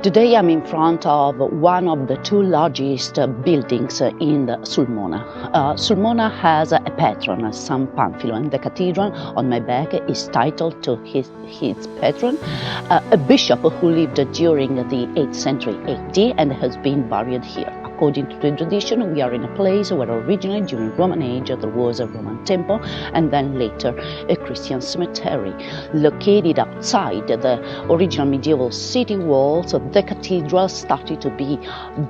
Today I'm in front of one of the two largest buildings in Sulmona. Sulmona has a patron, San Panfilo, and the cathedral on my back is titled to his patron, a bishop who lived during the 8th century AD and has been buried here. According to the tradition, we are in a place where originally during Roman age there was a Roman temple and then later a Christian cemetery. Located outside the original medieval city walls, the cathedral started to be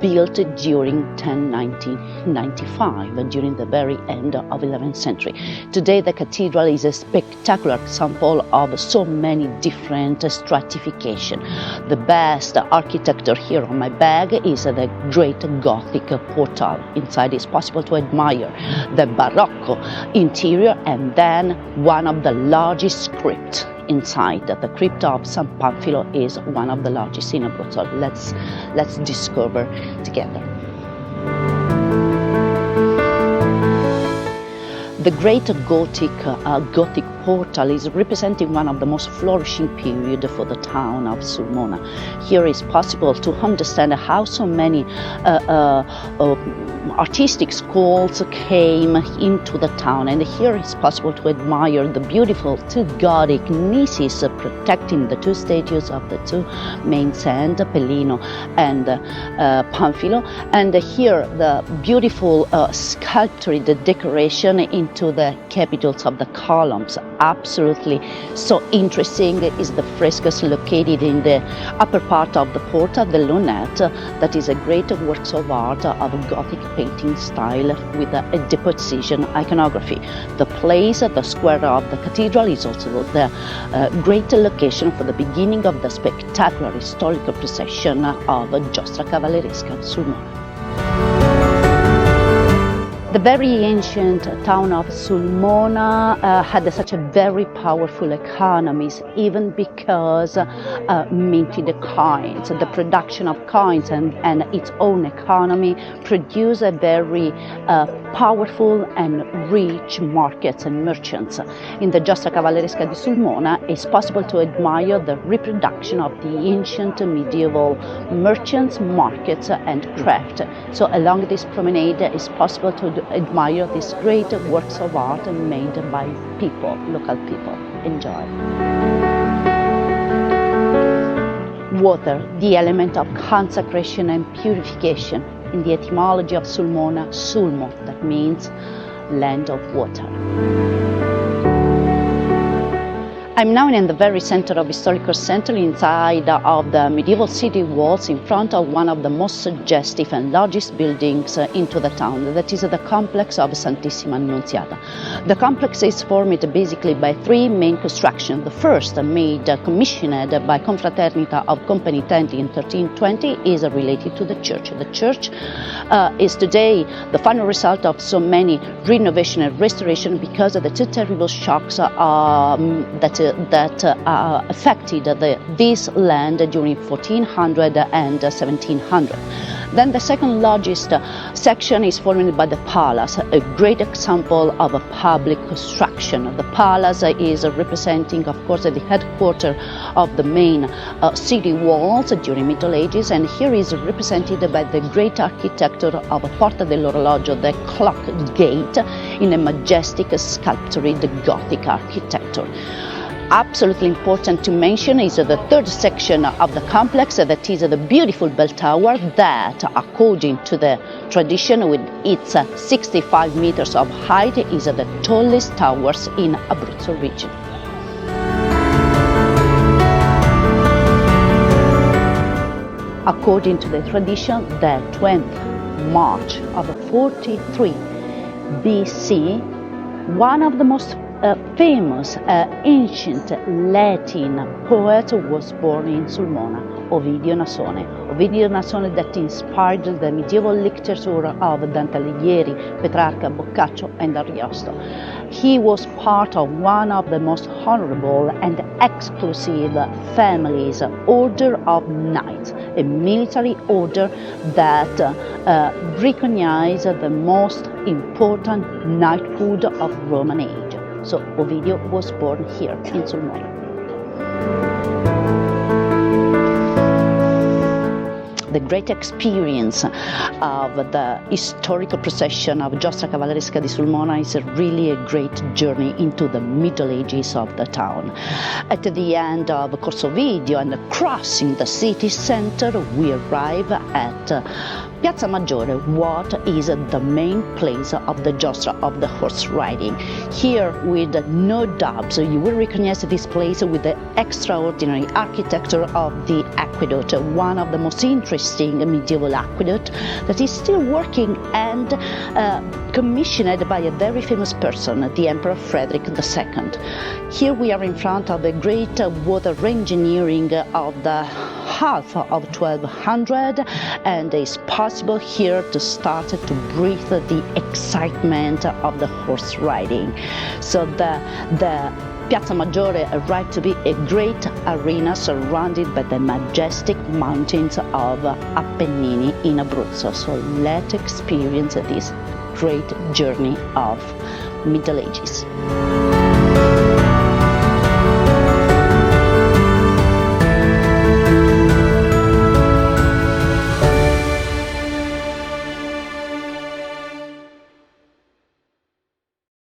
built during 1095, during the very end of 11th century. Today the cathedral is a spectacular example of so many different stratification. The best architecture here on my bag is the great Gothic portal. Inside it's possible to admire the Barocco interior and then one of the largest crypts inside. The crypt of San Panfilo is one of the largest in Abruzzo. Let's discover together. The great Gothic portal is representing one of the most flourishing period for the town of Sulmona. Here is possible to understand how so many artistic schools came into the town, and here it's possible to admire the beautiful two Gothic niches protecting the two statues of the two main saints, Pellino and Panfilo, and here the beautiful sculptured decoration into the capitals of the columns. Absolutely so interesting is the frescoes located in the upper part of the porta, the lunette, that is a great work of art of Gothic painting style with a deposition iconography. The place, the square of the cathedral, is also the great location for the beginning of the spectacular historical procession of Giostra Cavalleresca di Sulmona. The very ancient town of Sulmona had such a very powerful economies, even because minted coins, the production of coins and its own economy produce a very powerful and rich markets and merchants. In the Giostra Cavalleresca di Sulmona, it's possible to admire the reproduction of the ancient medieval merchants, markets and craft. So along this promenade it's possible to admire these great works of art made by people, local people. Enjoy. Water, the element of consecration and purification. In the etymology of Sulmona, sulmo, that means land of water. I'm now in the very center of historical center, inside of the medieval city walls, in front of one of the most suggestive and largest buildings into the town. That is the complex of Santissima Annunziata. The complex is formed basically by three main constructions. The first, commissioned by Confraternita of Compenitenti in 1320, is related to the church. The church is today the final result of so many renovation and restoration because of the two terrible shocks that affected this land during 1400 and 1700. Then the second largest section is formed by the palace, a great example of a public construction. The palace is representing, of course, the headquarters of the main city walls during Middle Ages, and here is represented by the great architecture of Porta dell'Orologio, the clock gate, in a majestic sculptured Gothic architecture. Absolutely important to mention is the third section of the complex, that is the beautiful bell tower that, according to the tradition, with its 65 meters of height, is the tallest towers in Abruzzo region. According to the tradition, the 20th March of 43 BC, one of the most famous ancient Latin poet was born in Sulmona, Ovidio Nasone. Ovidio Nasone that inspired the medieval literature of Dante Alighieri, Petrarca, Boccaccio and Ariosto. He was part of one of the most honorable and exclusive families, Order of Knights, a military order that recognized the most important knighthood of Roman age. So Ovidio was born here in Sulmona. the great experience of the historical procession of Giostra Cavalleresca di Sulmona is really a great journey into the Middle Ages of the town. At the end of Corso Video and crossing the city center, we arrive at Piazza Maggiore, what is the main place of the Giostra of the horse riding. Here, with no doubts, you will recognize this place with the extraordinary architecture of the aqueduct, one of the most interesting medieval aqueduct that is still working and commissioned by a very famous person, the Emperor Frederick II. Here we are in front of the great water engineering of the half of 1200, and it's possible here to start to breathe the excitement of the horse riding. So the Piazza Maggiore arrived to be a great arena surrounded by the majestic mountains of Appennini in Abruzzo. So let's experience this great journey of Middle Ages.